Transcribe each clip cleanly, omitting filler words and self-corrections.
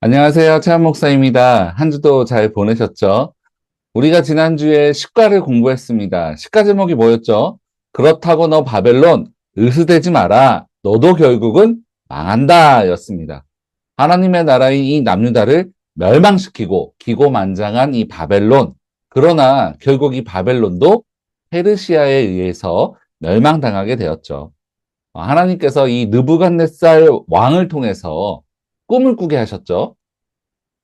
안녕하세요. 최한 목사입니다. 한 주도 잘 보내셨죠? 우리가 지난주에 시가를 공부했습니다. 시가 제목이 뭐였죠? 그렇다고 너 바벨론 으스대지 마라. 너도 결국은 망한다 였습니다. 하나님의 나라인 이 남유다를 멸망시키고 기고만장한 이 바벨론. 그러나 결국 이 바벨론도 페르시아에 의해서 멸망당하게 되었죠. 하나님께서 이 느부갓네살 왕을 통해서 꿈을 꾸게 하셨죠.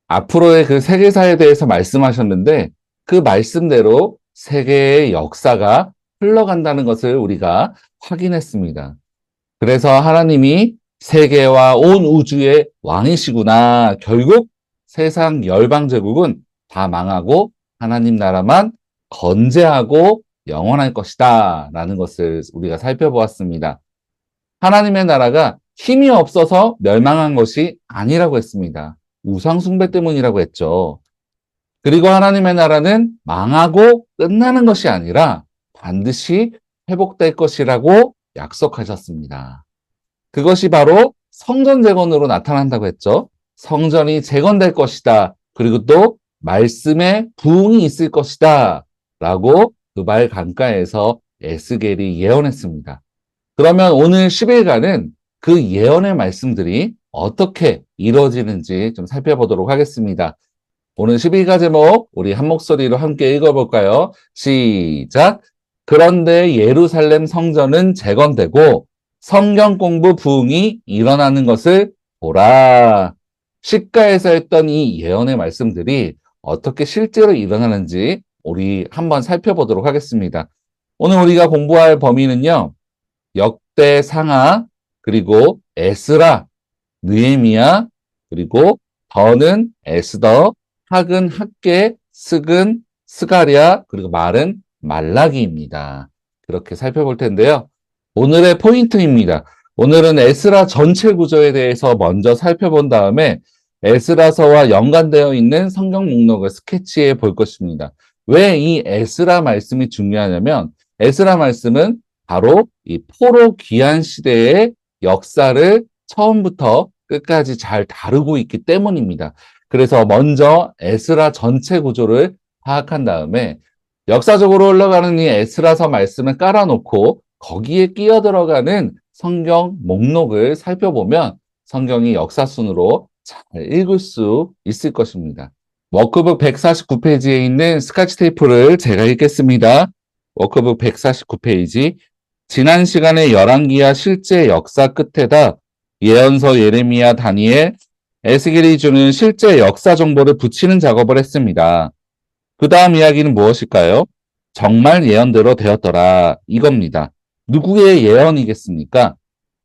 앞으로의 그 세계사에 대해서 말씀하셨는데 그 말씀대로 세계의 역사가 흘러간다는 것을 우리가 확인했습니다. 그래서 하나님이 세계와 온 우주의 왕이시구나. 결국 세상 열방 제국은 다 망하고 하나님 나라만 건재하고 영원할 것이다. 라는 것을 우리가 살펴보았습니다. 하나님의 나라가 힘이 없어서 멸망한 것이 아니라고 했습니다. 우상숭배 때문이라고 했죠. 그리고 하나님의 나라는 망하고 끝나는 것이 아니라 반드시 회복될 것이라고 약속하셨습니다. 그것이 바로 성전 재건으로 나타난다고 했죠. 성전이 재건될 것이다. 그리고 또 말씀에 부흥이 있을 것이다. 라고 그 말 강가에서 에스겔이 예언했습니다. 그러면 오늘 10일간은 그 예언의 말씀들이 어떻게 이루어지는지 좀 살펴보도록 하겠습니다. 오늘 10일가 제목 우리 한 목소리로 함께 읽어볼까요? 시작! 그런데 예루살렘 성전은 재건되고 성경 공부 부흥이 일어나는 것을 보라. 시가에서 했던 이 예언의 말씀들이 어떻게 실제로 일어나는지 우리 한번 살펴보도록 하겠습니다. 오늘 우리가 공부할 범위는요. 역대 상하, 그리고 에스라, 느헤미야, 그리고 더는 에스더, 학은 학계, 스근 스가랴, 그리고 말은 말라기입니다. 그렇게 살펴볼 텐데요. 오늘의 포인트입니다. 오늘은 에스라 전체 구조에 대해서 먼저 살펴본 다음에 에스라서와 연관되어 있는 성경 목록을 스케치해 볼 것입니다. 왜 이 에스라 말씀이 중요하냐면 에스라 말씀은 바로 이 포로 귀환 시대의 역사를 처음부터 끝까지 잘 다루고 있기 때문입니다. 그래서 먼저 에스라 전체 구조를 파악한 다음에 역사적으로 흘러가는 이 에스라서 말씀을 깔아놓고 거기에 끼어 들어가는 성경 목록을 살펴보면 성경이 역사순으로 잘 읽을 수 있을 것입니다. 워크북 149페이지에 있는 스카치 테이프를 제가 읽겠습니다. 워크북 149페이지. 지난 시간에 열왕기야 실제 역사 끝에다 예언서 예레미야 다니엘 에스겔이 주는 실제 역사 정보를 붙이는 작업을 했습니다. 그 다음 이야기는 무엇일까요? 정말 예언대로 되었더라 이겁니다. 누구의 예언이겠습니까?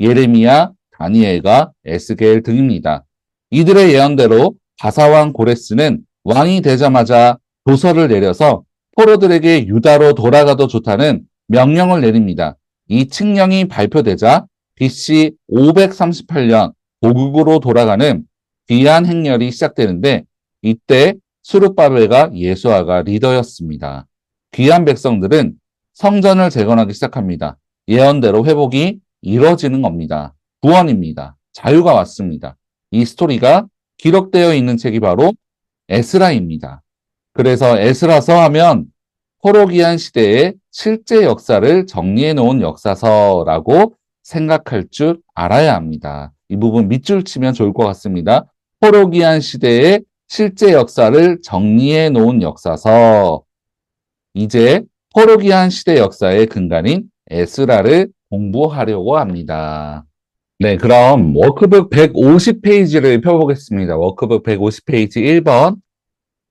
예레미야, 다니엘과 에스겔 등입니다. 이들의 예언대로 바사왕 고레스는 왕이 되자마자 도서를 내려서 포로들에게 유다로 돌아가도 좋다는 명령을 내립니다. 이 칙령이 발표되자 BC 538년 고국으로 돌아가는 귀환 행렬이 시작되는데 이때 수르바벨과 예수아가 리더였습니다. 귀환 백성들은 성전을 재건하기 시작합니다. 예언대로 회복이 이루어지는 겁니다. 구원입니다. 자유가 왔습니다. 이 스토리가 기록되어 있는 책이 바로 에스라입니다. 그래서 에스라서 하면 포로 귀환 시대의 실제 역사를 정리해 놓은 역사서라고 생각할 줄 알아야 합니다. 이 부분 밑줄 치면 좋을 것 같습니다. 포로 귀환 시대의 실제 역사를 정리해 놓은 역사서. 이제 포로 귀환 시대 역사의 근간인 에스라를 공부하려고 합니다. 네, 그럼 워크북 150페이지를 펴보겠습니다. 워크북 150페이지 1번.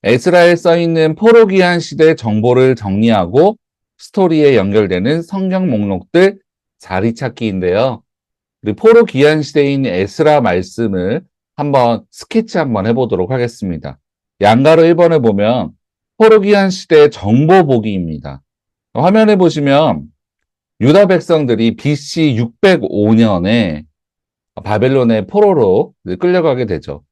에스라에 써있는 포로 귀환 시대 정보를 정리하고 스토리에 연결되는 성경 목록들 자리 찾기인데요. 우리 포로 귀환 시대인 에스라 말씀을 한번 스케치 한번 해보도록 하겠습니다. 양가로 1번을 보면 포로 귀환 시대 정보 보기입니다. 화면에 보시면 유다 백성들이 BC 605년에 바벨론의 포로로 끌려가게 되죠.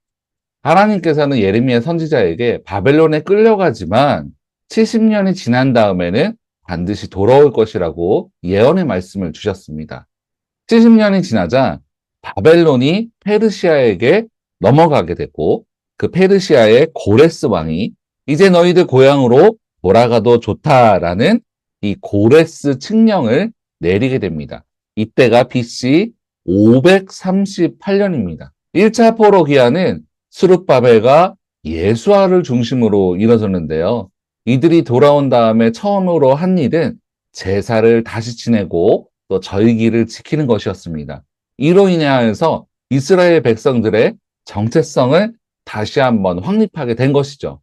하나님께서는 예레미야 선지자에게 바벨론에 끌려가지만 70년이 지난 다음에는 반드시 돌아올 것이라고 예언의 말씀을 주셨습니다. 70년이 지나자 바벨론이 페르시아에게 넘어가게 됐고 그 페르시아의 고레스 왕이 이제 너희들 고향으로 돌아가도 좋다라는 이 고레스 칙령을 내리게 됩니다. 이때가 BC 538년입니다. 1차 포로 기한은 스룹바벨과 예수아를 중심으로 이뤄졌는데요. 이들이 돌아온 다음에 처음으로 한 일은 제사를 다시 지내고 또 절기를 지키는 것이었습니다. 이로 인하여서 이스라엘 백성들의 정체성을 다시 한번 확립하게 된 것이죠.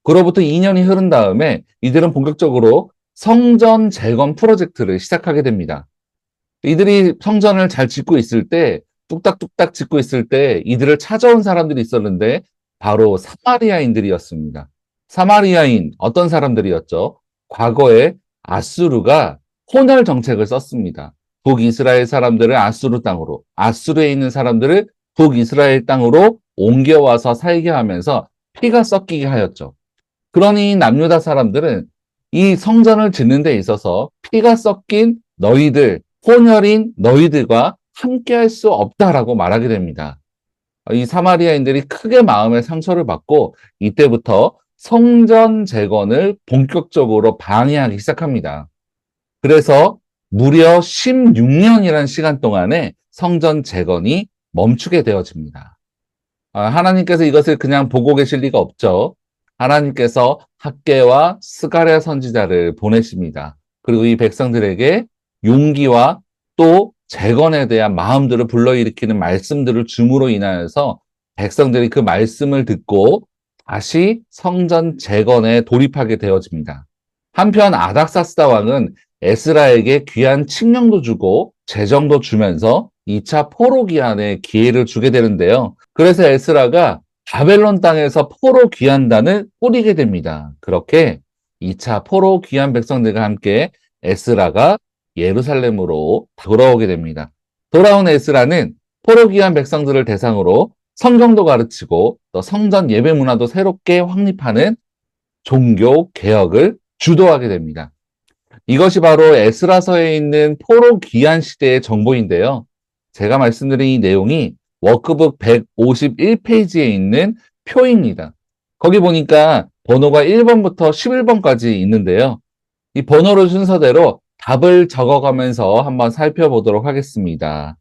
그로부터 2년이 흐른 다음에 이들은 본격적으로 성전 재건 프로젝트를 시작하게 됩니다. 이들이 성전을 잘 짓고 있을 때, 뚝딱뚝딱 짓고 있을 때 이들을 찾아온 사람들이 있었는데 바로 사마리아인들이었습니다. 사마리아인 어떤 사람들이었죠? 과거에 아수르가 혼혈 정책을 썼습니다. 북이스라엘 사람들을 아수르 땅으로, 아수르에 있는 사람들을 북이스라엘 땅으로 옮겨와서 살게 하면서 피가 섞이게 하였죠. 그러니 남유다 사람들은 이 성전을 짓는 데 있어서 피가 섞인 너희들, 혼혈인 너희들과 함께할 수 없다라고 말하게 됩니다. 이 사마리아인들이 크게 마음의 상처를 받고 이때부터 성전 재건을 본격적으로 방해하기 시작합니다. 그래서 무려 16년이라는 시간 동안에 성전 재건이 멈추게 되어집니다. 하나님께서 이것을 그냥 보고 계실 리가 없죠. 하나님께서 학개와 스가랴 선지자를 보내십니다. 그리고 이 백성들에게 용기와 또 재건에 대한 마음들을 불러일으키는 말씀들을 줌으로 인하여서 백성들이 그 말씀을 듣고 다시 성전 재건에 돌입하게 되어집니다. 한편 아닥사스다 왕은 에스라에게 귀한 칙령도 주고 재정도 주면서 2차 포로 기한에 기회를 주게 되는데요. 그래서 에스라가 바벨론 땅에서 포로 귀환단을 꾸리게 됩니다. 그렇게 2차 포로 귀환 백성들과 함께 에스라가 예루살렘으로 돌아오게 됩니다. 돌아온 에스라는 포로 귀환 백성들을 대상으로 성경도 가르치고 또 성전 예배 문화도 새롭게 확립하는 종교 개혁을 주도하게 됩니다. 이것이 바로 에스라서에 있는 포로 귀환 시대의 정보인데요. 제가 말씀드린 이 내용이 워크북 151페이지에 있는 표입니다. 거기 보니까 번호가 1번부터 11번까지 있는데요. 이 번호를 순서대로 답을 적어가면서 한번 살펴보도록 하겠습니다.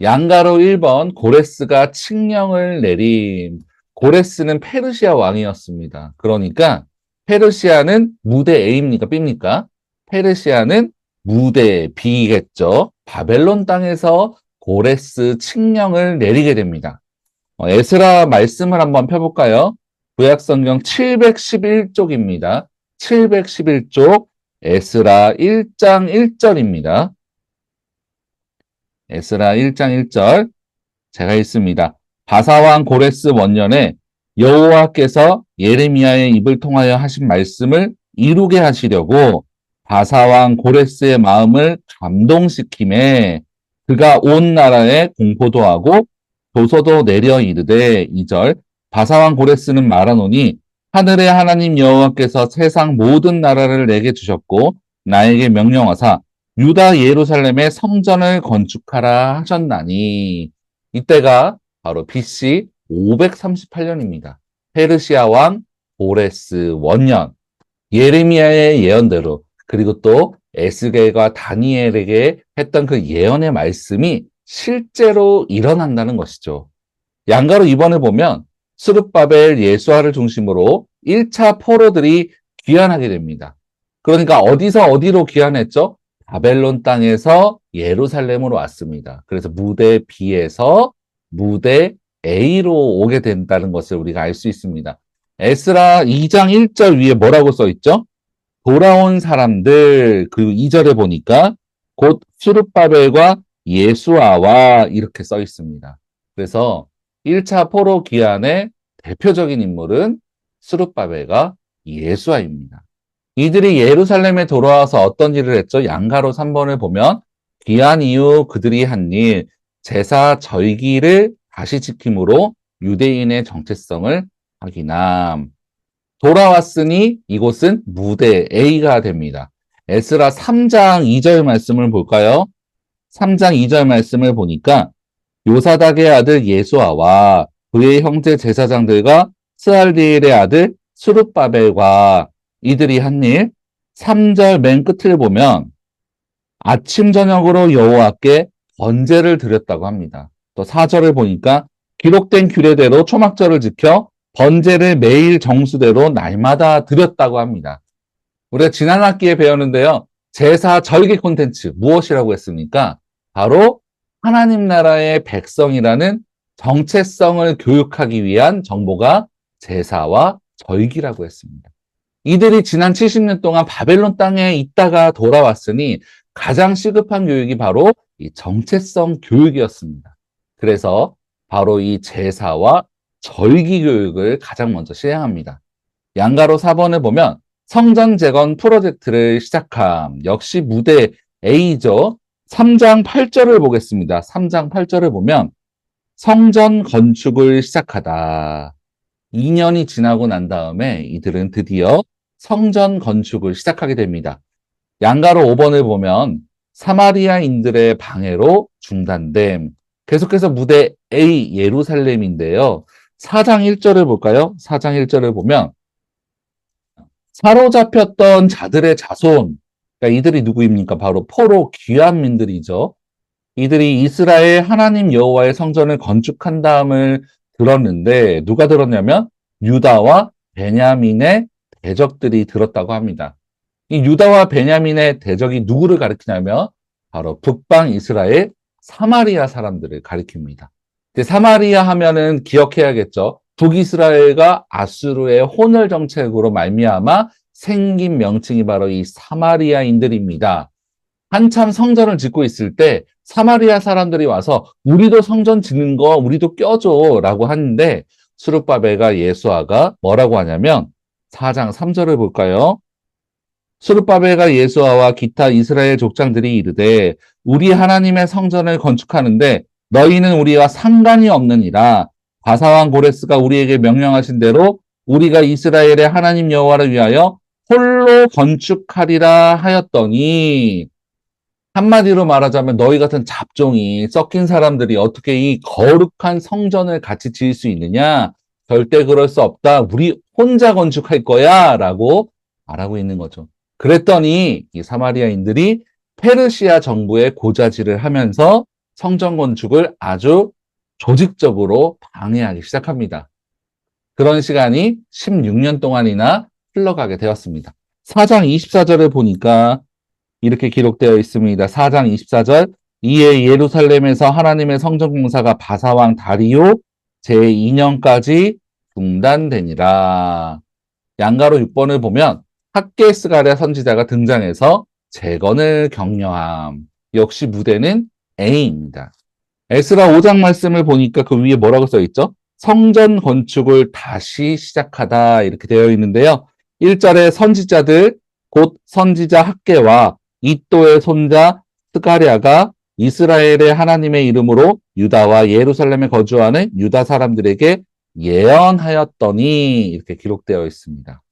양가로 1번 고레스가 칙령을 내림. 고레스는 페르시아 왕이었습니다. 그러니까 페르시아는 무대 A입니까? B입니까? 페르시아는 무대 B겠죠. 바벨론 땅에서 고레스 칙령을 내리게 됩니다. 에스라 말씀을 한번 펴볼까요? 구약성경 711쪽입니다. 711쪽 에스라 1장 1절입니다. 에스라 1장 1절 제가 읽습니다. 바사왕 고레스 원년에 여호와께서 예레미야의 입을 통하여 하신 말씀을 이루게 하시려고 바사왕 고레스의 마음을 감동시킴에 그가 온 나라에 공포도 하고 도서도 내려 이르되 2절 바사왕 고레스는 말하노니 하늘의 하나님 여호와께서 세상 모든 나라를 내게 주셨고 나에게 명령하사 유다 예루살렘의 성전을 건축하라 하셨나니 이때가 바로 BC 538년입니다. 페르시아 왕 고레스 원년 예레미야의 예언대로 그리고 또 에스겔과 다니엘에게 했던 그 예언의 말씀이 실제로 일어난다는 것이죠. 양가로 이번에 보면 스룹바벨 예수아를 중심으로 1차 포로들이 귀환하게 됩니다. 그러니까 어디서 어디로 귀환했죠? 바벨론 땅에서 예루살렘으로 왔습니다. 그래서 무대 B에서 무대 A로 오게 된다는 것을 우리가 알 수 있습니다. 에스라 2장 1절 위에 뭐라고 써 있죠? 돌아온 사람들, 그리고 2절에 보니까 곧 스룹바벨과 예수아와 이렇게 써 있습니다. 그래서 1차 포로 귀환의 대표적인 인물은 스룹바벨과 예수아입니다. 이들이 예루살렘에 돌아와서 어떤 일을 했죠? 양가로 3번을 보면 귀환 이후 그들이 한 일, 제사 절기를 다시 지킴으로 유대인의 정체성을 확인함. 돌아왔으니 이곳은 무대 A가 됩니다. 에스라 3장 2절 말씀을 볼까요? 3장 2절 말씀을 보니까 요사닥의 아들 예수아와 그의 형제 제사장들과 스알디엘의 아들 스룹바벨과 이들이 한 일, 3절 맨 끝을 보면 아침 저녁으로 여호와께 번제를 드렸다고 합니다. 또 4절을 보니까 기록된 규례대로 초막절을 지켜 번제를 매일 정수대로 날마다 드렸다고 합니다. 우리가 지난 학기에 배웠는데요. 제사 절기 콘텐츠 무엇이라고 했습니까? 바로 하나님 나라의 백성이라는 정체성을 교육하기 위한 정보가 제사와 절기라고 했습니다. 이들이 지난 70년 동안 바벨론 땅에 있다가 돌아왔으니 가장 시급한 교육이 바로 이 정체성 교육이었습니다. 그래서 바로 이 제사와 절기 교육을 가장 먼저 시행합니다. 양가로 4번을 보면 성전 재건 프로젝트를 시작함. 역시 무대 A죠. 3장 8절을 보겠습니다. 3장 8절을 보면 성전 건축을 시작하다. 2년이 지나고 난 다음에 이들은 드디어 성전 건축을 시작하게 됩니다. 양가로 5번을 보면 사마리아인들의 방해로 중단됨. 계속해서 무대 A 예루살렘인데요. 4장 1절을 볼까요? 4장 1절을 보면 사로잡혔던 자들의 자손, 그러니까 이들이 누구입니까? 바로 포로 귀환민들이죠. 이들이 이스라엘 하나님 여호와의 성전을 건축한 다음을 들었는데 누가 들었냐면 유다와 베냐민의 대적들이 들었다고 합니다. 이 유다와 베냐민의 대적이 누구를 가리키냐면 바로 북방 이스라엘 사마리아 사람들을 가리킵니다. 사마리아 하면은 기억해야겠죠. 북이스라엘과 아수르의 혼혈 정책으로 말미암아 생긴 명칭이 바로 이 사마리아인들입니다. 한참 성전을 짓고 있을 때 사마리아 사람들이 와서 우리도 성전 짓는 거 우리도 껴줘 라고 하는데 스룹바벨과 예수아가 뭐라고 하냐면 4장 3절을 볼까요? 스룹바벨과 예수아와 기타 이스라엘 족장들이 이르되 우리 하나님의 성전을 건축하는데 너희는 우리와 상관이 없느니라. 바사왕 고레스가 우리에게 명령하신 대로 우리가 이스라엘의 하나님 여호와를 위하여 홀로 건축하리라 하였더니 한마디로 말하자면 너희 같은 잡종이 섞인 사람들이 어떻게 이 거룩한 성전을 같이 지을 수 있느냐? 절대 그럴 수 없다. 우리 혼자 건축할 거야 라고 말하고 있는 거죠. 그랬더니 이 사마리아인들이 페르시아 정부에 고자질을 하면서 성전 건축을 아주 조직적으로 방해하기 시작합니다. 그런 시간이 16년 동안이나 흘러가게 되었습니다. 4장 24절을 보니까 이렇게 기록되어 있습니다. 4장 24절 이에 예루살렘에서 하나님의 성전 공사가 바사왕 다리오 제2년까지 중단되니라. 양가로 6번을 보면 학개스가랴 선지자가 등장해서 재건을 격려함. 역시 무대는 A입니다. 에스라 5장 말씀을 보니까 그 위에 뭐라고 써 있죠? 성전 건축을 다시 시작하다 이렇게 되어 있는데요. 1절에 선지자들 곧 선지자 학개와 이또의 손자 스가랴가 이스라엘의 하나님의 이름으로 유다와 예루살렘에 거주하는 유다 사람들에게 예언하였더니 이렇게 기록되어 있습니다.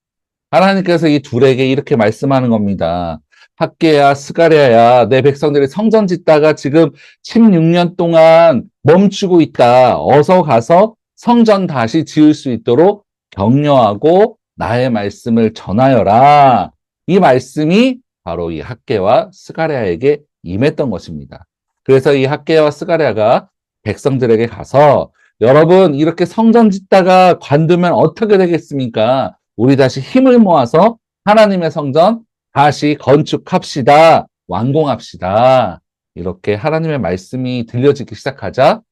하나님께서 이 둘에게 이렇게 말씀하는 겁니다. 학개야 스가랴야 내 백성들이 성전 짓다가 지금 16년 동안 멈추고 있다. 어서 가서 성전 다시 지을 수 있도록 격려하고 나의 말씀을 전하여라. 이 말씀이 바로 이 학개와 스가랴에게 임했던 것입니다. 그래서 이 학개와 스가랴가 백성들에게 가서 여러분 이렇게 성전 짓다가 관두면 어떻게 되겠습니까? 우리 다시 힘을 모아서 하나님의 성전 다시 건축합시다. 완공합시다. 이렇게 하나님의 말씀이 들려지기 시작하자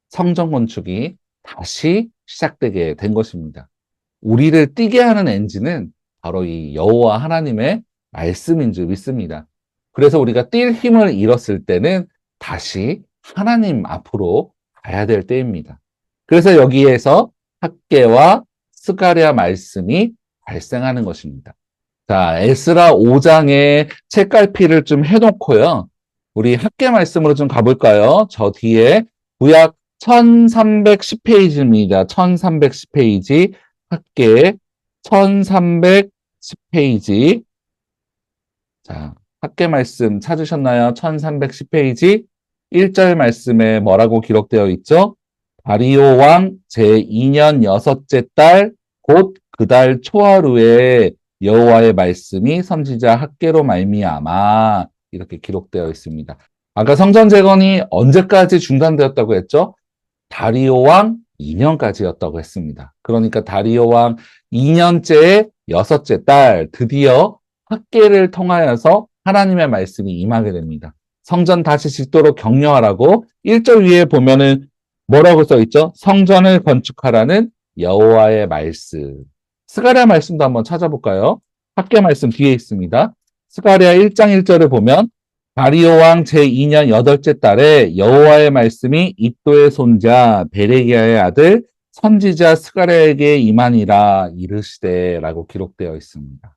성전 건축이 다시 시작되게 된 것입니다. 우리를 뛰게 하는 엔진은 바로 이 여호와 하나님의 말씀인 줄 믿습니다. 그래서 우리가 뛸 힘을 잃었을 때는 다시 하나님 앞으로 가야 될 때입니다. 그래서 여기에서 학개와 스가랴 말씀이 발생하는 것입니다. 자, 에스라 5장에 책갈피를 좀 해놓고요. 우리 학개 말씀으로 좀 가볼까요? 저 뒤에 구약 1310페이지입니다. 1310페이지 학개 1310페이지 자, 학개 말씀 찾으셨나요? 1310페이지 1절 말씀에 뭐라고 기록되어 있죠? 다리오 왕 제2년 여섯째 달 곧 그 달 초하루에 여호와의 말씀이 선지자 학개로 말미암아 이렇게 기록되어 있습니다. 아까 성전 재건이 언제까지 중단되었다고 했죠? 다리오 왕 2년까지였다고 했습니다. 그러니까 다리오 왕 2년째의 여섯째 달 드디어 학개를 통하여서 하나님의 말씀이 임하게 됩니다. 성전 다시 짓도록 격려하라고 1절 위에 보면은 뭐라고 써 있죠? 성전을 건축하라는 여호와의 말씀. 스가랴 말씀도 한번 찾아볼까요? 학개 말씀 뒤에 있습니다. 스가랴 1장 1절을 보면 다리오 왕 제2년 여덟째 달에 여호와의 말씀이 iddo의 손자 베레기야의 아들 선지자 스가랴에게 임하니라 이르시되라고 기록되어 있습니다.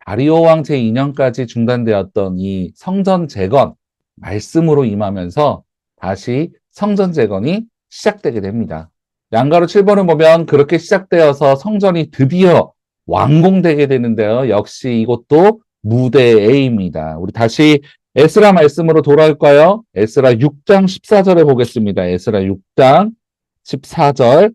다리오 왕 제2년까지 중단되었던 이 성전 재건 말씀으로 임하면서 다시 성전 재건이 시작되게 됩니다. 양가로 7번을 보면 그렇게 시작되어서 성전이 드디어 완공되게 되는데요. 역시 이것도 무대 A입니다. 우리 다시 에스라 말씀으로 돌아올까요? 에스라 6장 14절에 보겠습니다. 에스라 6장 14절.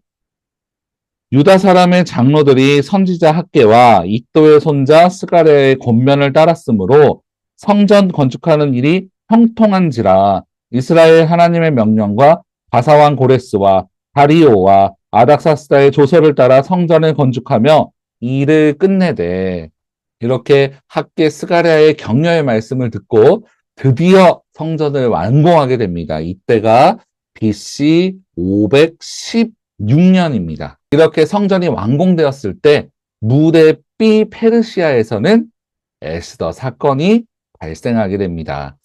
유다 사람의 장로들이 선지자 학개와 iddo의 손자 스가랴의 권면을 따랐으므로 성전 건축하는 일이 형통한지라 이스라엘 하나님의 명령과 바사왕 고레스와 다리오와 아닥사스다의 조서를 따라 성전을 건축하며 일을 끝내되 이렇게 학개 스가랴의 격려의 말씀을 듣고 드디어 성전을 완공하게 됩니다. 이때가 BC 516년입니다. 이렇게 성전이 완공되었을 때 무대 B 페르시아에서는 에스더 사건이 발생하게 됩니다.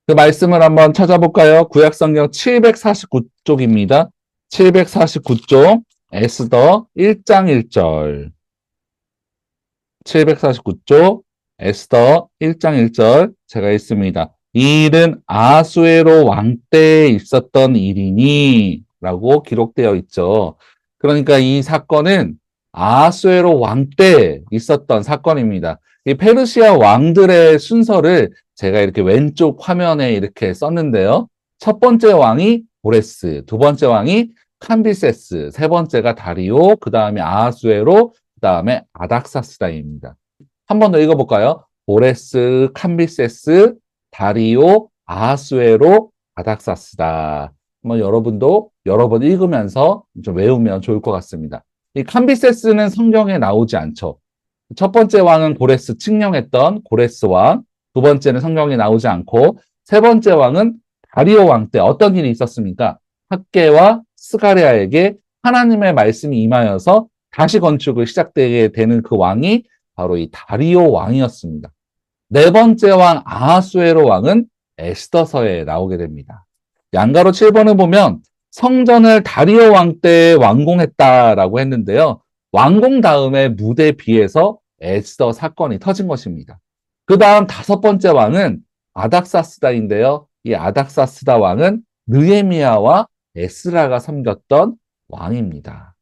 그 말씀을 한번 찾아볼까요? 구약성경 749쪽입니다. 749쪽 에스더 1장 1절 749쪽 에스더 1장 1절 제가 읽습니다. 이 일은 아하수에로 왕 때에 있었던 일이니 라고 기록되어 있죠. 그러니까 이 사건은 아하수에로 왕 때에 있었던 사건입니다. 이 페르시아 왕들의 순서를 제가 이렇게 왼쪽 화면에 이렇게 썼는데요. 첫 번째 왕이 고레스, 두 번째 왕이 캄비세스, 세 번째가 다리오, 그 다음에 아하수에로, 그 다음에 아닥사스다입니다. 한 번 더 읽어볼까요? 고레스, 캄비세스, 다리오, 아하수에로, 아닥사스다. 한번 여러분도 여러 번 읽으면서 좀 외우면 좋을 것 같습니다. 이 캄비세스는 성경에 나오지 않죠. 첫 번째 왕은 고레스 칙령했던 고레스 왕, 두 번째는 성경에 나오지 않고 세 번째 왕은 다리오 왕 때 어떤 일이 있었습니까? 학개와 스가랴에게 하나님의 말씀이 임하여서 다시 건축을 시작되게 되는 그 왕이 바로 이 다리오 왕이었습니다. 네 번째 왕 아하수에로 왕은 에스더서에 나오게 됩니다. 양가로 7번을 보면 성전을 다리오 왕 때 완공했다라고 했는데요. 완공 다음에 무대 B에서 에스더 사건이 터진 것입니다. 그 다음 다섯 번째 왕은 아닥사스다인데요. 이 아닥사스다 왕은 느헤미야와 에스라가 섬겼던 왕입니다.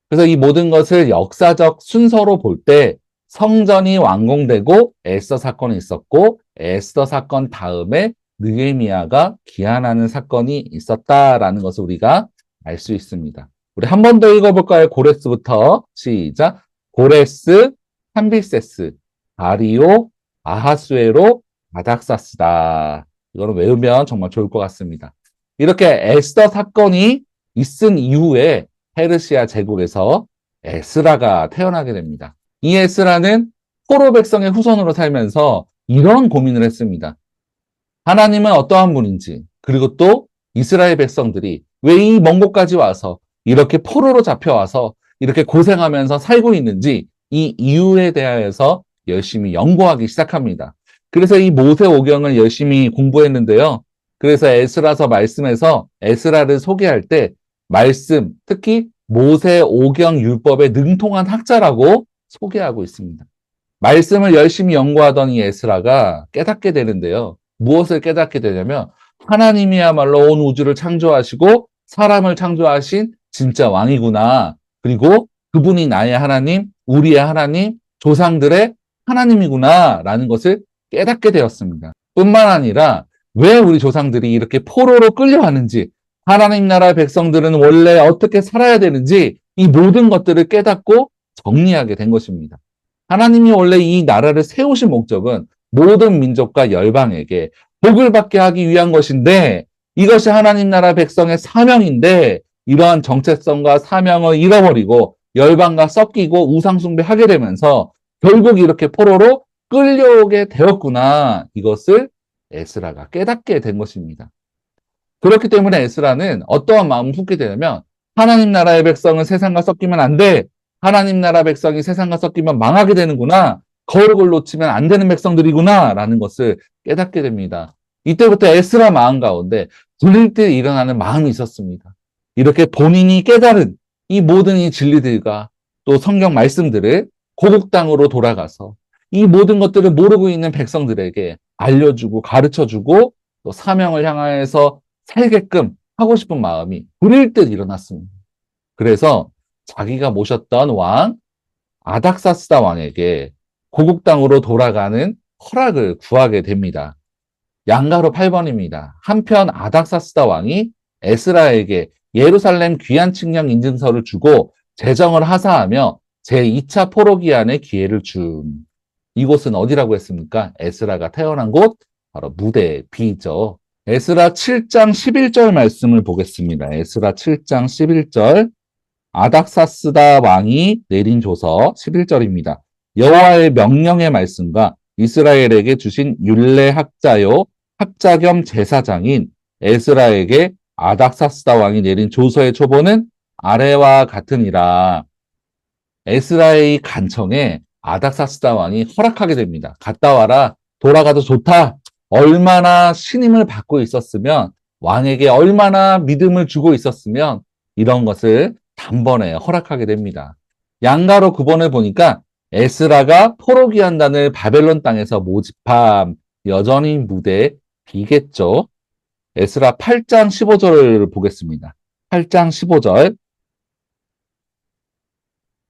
그래서 이 모든 것을 역사적 순서로 볼 때 성전이 완공되고 에스더 사건이 있었고 에스더 사건 다음에 느헤미야가 기한하는 사건이 있었다라는 것을 우리가 알 수 있습니다. 우리 한 번 더 읽어볼까요? 고레스부터 시작. 고레스, 캄비세스, 다리오, 아하수에로, 아닥사스다. 이거는 외우면 정말 좋을 것 같습니다. 이렇게 에스더 사건이 있은 이후에 페르시아 제국에서 에스라가 태어나게 됩니다. 이 에스라는 포로 백성의 후손으로 살면서 이런 고민을 했습니다. 하나님은 어떠한 분인지, 그리고 또 이스라엘 백성들이 왜 이 먼 곳까지 와서 이렇게 포로로 잡혀와서 이렇게 고생하면서 살고 있는지 이 이유에 대하여서 열심히 연구하기 시작합니다. 그래서 이 모세오경을 열심히 공부했는데요. 그래서 에스라서 말씀에서 에스라를 소개할 때 말씀, 특히 모세오경 율법에 능통한 학자라고 소개하고 있습니다. 말씀을 열심히 연구하던 이 에스라가 깨닫게 되는데요. 무엇을 깨닫게 되냐면 하나님이야말로 온 우주를 창조하시고 사람을 창조하신 진짜 왕이구나. 그리고 그분이 나의 하나님, 우리의 하나님, 조상들의 하나님이구나 라는 것을 깨닫게 되었습니다. 뿐만 아니라 왜 우리 조상들이 이렇게 포로로 끌려가는지 하나님 나라 백성들은 원래 어떻게 살아야 되는지 이 모든 것들을 깨닫고 정리하게 된 것입니다. 하나님이 원래 이 나라를 세우신 목적은 모든 민족과 열방에게 복을 받게 하기 위한 것인데 이것이 하나님 나라 백성의 사명인데 이러한 정체성과 사명을 잃어버리고 열방과 섞이고 우상숭배하게 되면서 결국 이렇게 포로로 끌려오게 되었구나. 이것을 에스라가 깨닫게 된 것입니다. 그렇기 때문에 에스라는 어떠한 마음을 품게 되냐면 하나님 나라의 백성은 세상과 섞이면 안 돼. 하나님 나라 백성이 세상과 섞이면 망하게 되는구나. 거룩을 놓치면 안 되는 백성들이구나. 라는 것을 깨닫게 됩니다. 이때부터 에스라 마음 가운데 불릴 때 일어나는 마음이 있었습니다. 이렇게 본인이 깨달은 이 모든 이 진리들과 또 성경 말씀들을 고국 땅으로 돌아가서 이 모든 것들을 모르고 있는 백성들에게 알려주고 가르쳐주고 또 사명을 향하여서 살게끔 하고 싶은 마음이 불일 듯 일어났습니다. 그래서 자기가 모셨던 왕 아닥사스다 왕에게 고국 땅으로 돌아가는 허락을 구하게 됩니다. 양가로 8번입니다. 한편 아닥사스다 왕이 에스라에게 예루살렘 귀한 측량 인증서를 주고 재정을 하사하며 제2차 포로 기한의 기회를 줌. 이곳은 어디라고 했습니까? 에스라가 태어난 곳, 바로 무대 B죠. 에스라 7장 11절 말씀을 보겠습니다. 에스라 7장 11절. 아닥사스다 왕이 내린 조서 11절입니다. 여호와의 명령의 말씀과 이스라엘에게 주신 율례 학자요 학자 겸 제사장인 에스라에게 아닥사스다 왕이 내린 조서의 초본은 아래와 같으니라. 에스라의 간청에 아닥사스다 왕이 허락하게 됩니다. 갔다 와라. 돌아가도 좋다. 얼마나 신임을 받고 있었으면 왕에게 얼마나 믿음을 주고 있었으면 이런 것을 단번에 허락하게 됩니다. 양가로 9번을 보니까 에스라가 포로 귀환단을 바벨론 땅에서 모집함. 여전히 무대 B겠죠. 에스라 8장 15절을 보겠습니다. 8장 15절.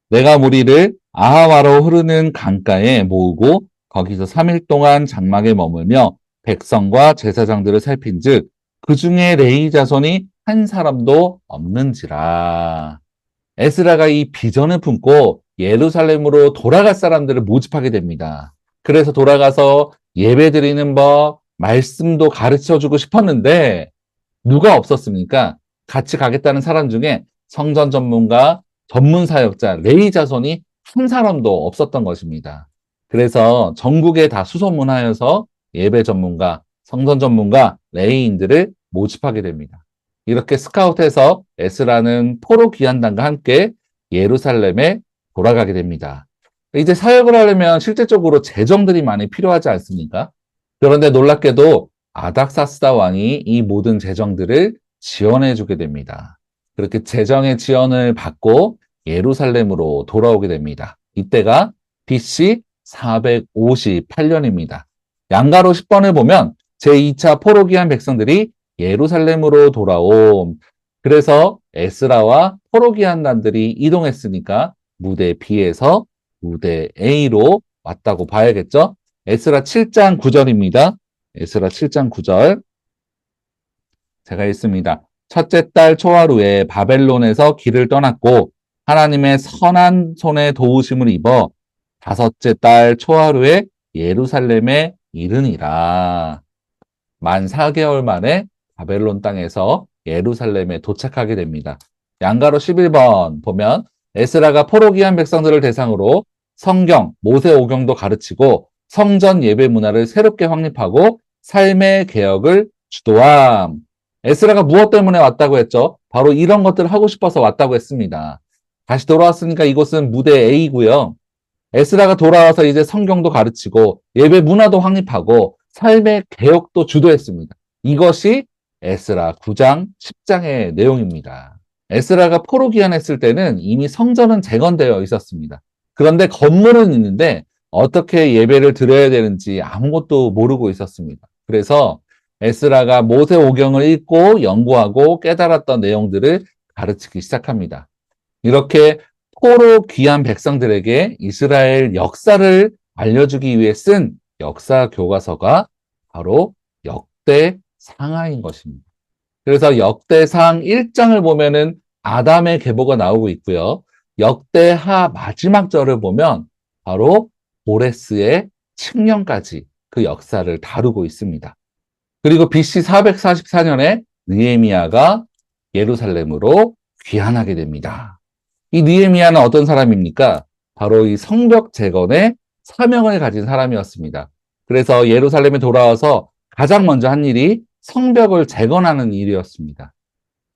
내가 무리를 아하와로 흐르는 강가에 모으고 거기서 3일 동안 장막에 머물며 백성과 제사장들을 살핀즉 그 중에 레위 자손이 한 사람도 없는지라. 에스라가 이 비전을 품고 예루살렘으로 돌아갈 사람들을 모집하게 됩니다. 그래서 돌아가서 예배드리는 법, 말씀도 가르쳐주고 싶었는데 누가 없었습니까? 같이 가겠다는 사람 중에 성전 전문가, 전문 사역자, 레위 자손이 한 사람도 없었던 것입니다. 그래서 전국에 다 수소문하여서 예배 전문가, 성전 전문가, 레위인들을 모집하게 됩니다. 이렇게 스카웃해서 에스라는 포로 귀환단과 함께 예루살렘에 돌아가게 됩니다. 이제 사역을 하려면 실제적으로 재정들이 많이 필요하지 않습니까? 그런데 놀랍게도 아닥사스다 왕이 이 모든 재정들을 지원해 주게 됩니다. 그렇게 재정의 지원을 받고 예루살렘으로 돌아오게 됩니다. 이때가 BC 458년입니다. 양가로 10번을 보면 제2차 포로 귀환 백성들이 예루살렘으로 돌아옴. 그래서 에스라와 포로 귀환단들이 이동했으니까 무대 B에서 무대 A로 왔다고 봐야겠죠? 에스라 7장 9절입니다. 에스라 7장 9절. 제가 읽습니다. 첫째 달 초하루에 바벨론에서 길을 떠났고 하나님의 선한 손에 도우심을 입어 다섯째 달 초하루에 예루살렘에 이르니라. 만 4개월 만에 바벨론 땅에서 예루살렘에 도착하게 됩니다. 양가로 11번 보면 에스라가 포로 귀한 백성들을 대상으로 성경, 모세오경도 가르치고 성전 예배 문화를 새롭게 확립하고 삶의 개혁을 주도함. 에스라가 무엇 때문에 왔다고 했죠? 바로 이런 것들을 하고 싶어서 왔다고 했습니다. 다시 돌아왔으니까 이곳은 무대 A고요. 에스라가 돌아와서 이제 성경도 가르치고 예배 문화도 확립하고 삶의 개혁도 주도했습니다. 이것이 에스라 9장, 10장의 내용입니다. 에스라가 포로 귀환했을 때는 이미 성전은 재건되어 있었습니다. 그런데 건물은 있는데 어떻게 예배를 드려야 되는지 아무것도 모르고 있었습니다. 그래서 에스라가 모세오경을 읽고 연구하고 깨달았던 내용들을 가르치기 시작합니다. 이렇게 포로 귀한 백성들에게 이스라엘 역사를 알려주기 위해 쓴 역사 교과서가 바로 역대 상하인 것입니다. 그래서 역대상 1장을 보면은 아담의 계보가 나오고 있고요. 역대하 마지막 절을 보면 바로 고레스의 칙령까지 그 역사를 다루고 있습니다. 그리고 BC 444년에 느헤미야가 예루살렘으로 귀환하게 됩니다. 이 느헤미야는 어떤 사람입니까? 바로 이 성벽 재건의 사명을 가진 사람이었습니다. 그래서 예루살렘에 돌아와서 가장 먼저 한 일이 성벽을 재건하는 일이었습니다.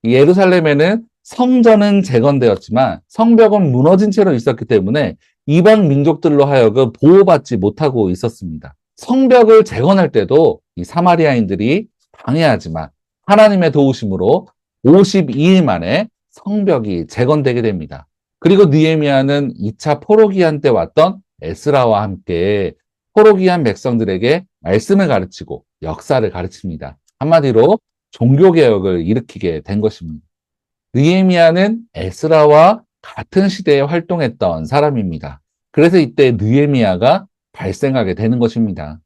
예루살렘에는 성전은 재건되었지만 성벽은 무너진 채로 있었기 때문에 이방 민족들로 하여금 보호받지 못하고 있었습니다. 성벽을 재건할 때도 이 사마리아인들이 방해하지만 하나님의 도우심으로 52일 만에 성벽이 재건되게 됩니다. 그리고 느헤미야는 2차 포로기한 때 왔던 에스라와 함께 포로기한 백성들에게 말씀을 가르치고 역사를 가르칩니다. 한마디로 종교개혁을 일으키게 된 것입니다. 느헤미야는 에스라와 같은 시대에 활동했던 사람입니다. 그래서 이때 느헤미야가 발생하게 되는 것입니다.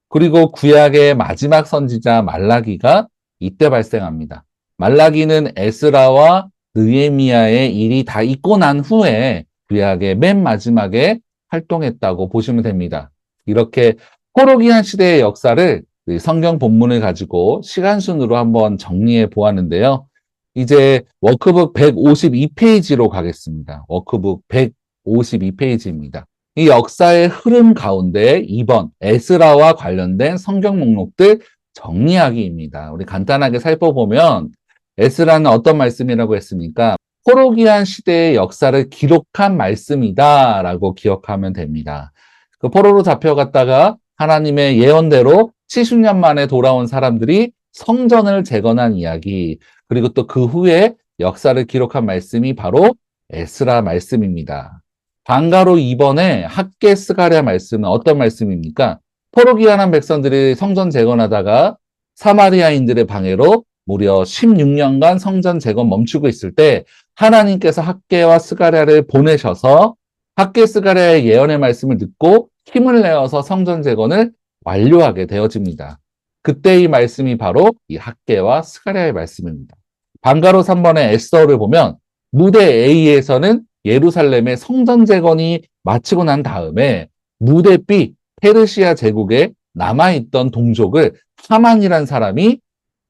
그리고 구약의 마지막 선지자 말라기가 이때 발생합니다. 말라기는 에스라와 느헤미야의 일이 다 있고 난 후에 구약의 맨 마지막에 활동했다고 보시면 됩니다. 이렇게 포로기한 시대의 역사를 성경 본문을 가지고 시간순으로 한번 정리해 보았는데요. 이제 워크북 152페이지로 가겠습니다. 워크북 152페이지입니다. 이 역사의 흐름 가운데 2번 에스라와 관련된 성경 목록들 정리하기입니다. 우리 간단하게 살펴보면 에스라는 어떤 말씀이라고 했습니까? 포로기한 시대의 역사를 기록한 말씀이다라고 기억하면 됩니다. 그 포로로 잡혀갔다가 하나님의 예언대로 70년 만에 돌아온 사람들이 성전을 재건한 이야기, 그리고 또 그 후에 역사를 기록한 말씀이 바로 에스라 말씀입니다. 방가로 2번에 학개 스가랴 말씀은 어떤 말씀입니까? 포로 귀환한 백성들이 성전 재건하다가 사마리아인들의 방해로 무려 16년간 성전 재건 멈추고 있을 때 하나님께서 학개와 스가랴를 보내셔서 학개 스가랴의 예언의 말씀을 듣고 힘을 내어서 성전 재건을 완료하게 되어집니다. 그때 이 말씀이 바로 이 학개와 스가랴의 말씀입니다. 방가로 3번의 에스더를 보면 무대 A에서는 예루살렘의 성전 재건이 마치고 난 다음에 무대 B, 페르시아 제국에 남아있던 동족을 하만이란 사람이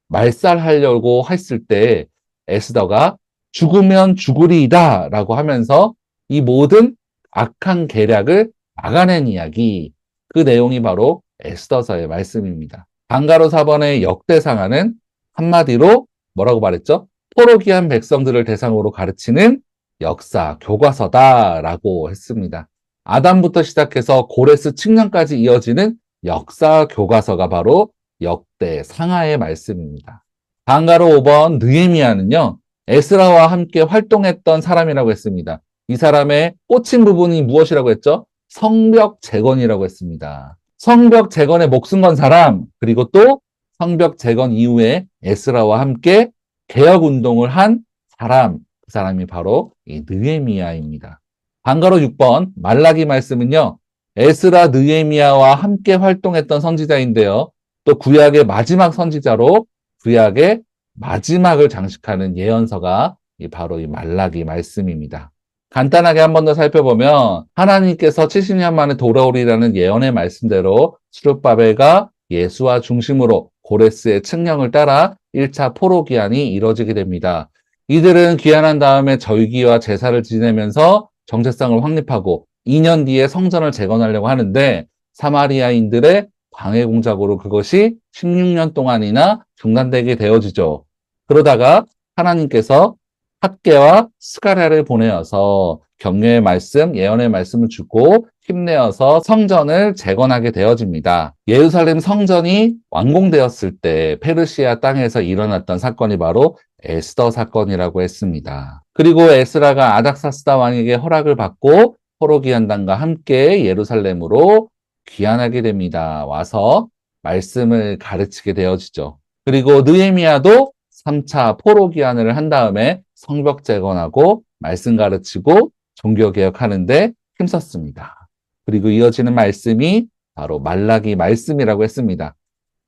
말살하려고 했을 때 에스더가 죽으면 죽으리이다 라고 하면서 이 모든 악한 계략을 막아낸 이야기, 그 내용이 바로 에스더서의 말씀입니다. 방가로 4번의 역대상하는 한마디로 뭐라고 말했죠? 포로기한 백성들을 대상으로 가르치는 역사 교과서다라고 했습니다. 아담부터 시작해서 고레스 칙령까지 이어지는 역사 교과서가 바로 역대상하의 말씀입니다. 방가로 5번 느헤미야는요, 에스라와 함께 활동했던 사람이라고 했습니다. 이 사람의 꽂힌 부분이 무엇이라고 했죠? 성벽 재건이라고 했습니다. 성벽 재건에 목숨 건 사람, 그리고 또 성벽 재건 이후에 에스라와 함께 개혁 운동을 한 사람, 그 사람이 바로 이 느헤미야입니다. 방가로 6번 말라기 말씀은요, 에스라 느헤미야와 함께 활동했던 선지자인데요. 또 구약의 마지막 선지자로 구약의 마지막을 장식하는 예언서가 바로 이 말라기 말씀입니다. 간단하게 한 번 더 살펴보면 하나님께서 70년 만에 돌아오리라는 예언의 말씀대로 스룹바벨과 예수와 중심으로 고레스의 칙령을 따라 1차 포로 귀환이 이루어지게 됩니다. 이들은 귀환한 다음에 절기와 제사를 지내면서 정체성을 확립하고 2년 뒤에 성전을 재건하려고 하는데 사마리아인들의 방해 공작으로 그것이 16년 동안이나 중단되게 되어지죠. 그러다가 하나님께서 학개와 스가랴를 보내어서 격려의 말씀, 예언의 말씀을 주고 힘내어서 성전을 재건하게 되어집니다. 예루살렘 성전이 완공되었을 때 페르시아 땅에서 일어났던 사건이 바로 에스더 사건이라고 했습니다. 그리고 에스라가 아닥사스다 왕에게 허락을 받고 포로기환단과 함께 예루살렘으로 귀환하게 됩니다. 와서 말씀을 가르치게 되어지죠. 그리고 느헤미야도 3차 포로 귀환을 한 다음에 성벽 재건하고 말씀 가르치고 종교 개혁하는데 힘썼습니다. 그리고 이어지는 말씀이 바로 말라기 말씀이라고 했습니다.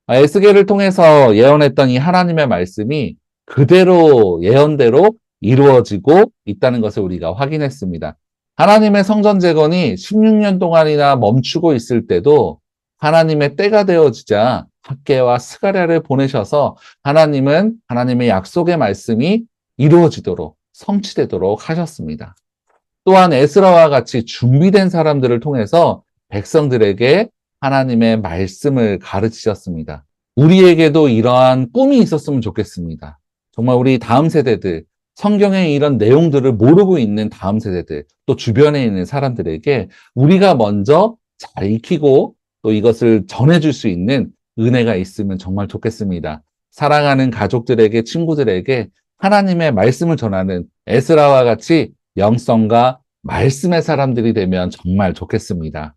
에스겔을 통해서 예언했던 이 하나님의 말씀이 그대로 예언대로 이루어지고 있다는 것을 우리가 확인했습니다. 하나님의 성전 재건이 16년 동안이나 멈추고 있을 때도 하나님의 때가 되어지자 학개와 스가랴를 보내셔서 하나님은 하나님의 약속의 말씀이 이루어지도록 성취되도록 하셨습니다. 또한 에스라와 같이 준비된 사람들을 통해서 백성들에게 하나님의 말씀을 가르치셨습니다. 우리에게도 이러한 꿈이 있었으면 좋겠습니다. 정말 우리 다음 세대들, 성경의 이런 내용들을 모르고 있는 다음 세대들, 또 주변에 있는 사람들에게 우리가 먼저 잘 익히고 또 이것을 전해줄 수 있는 은혜가 있으면 정말 좋겠습니다. 사랑하는 가족들에게, 친구들에게 하나님의 말씀을 전하는 에스라와 같이 영성과 말씀의 사람들이 되면 정말 좋겠습니다.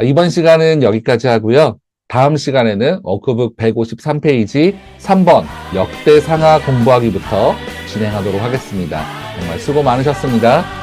이번 시간은 여기까지 하고요. 다음 시간에는 워크북 153페이지 3번 역대상하 공부하기부터 진행하도록 하겠습니다. 정말 수고 많으셨습니다.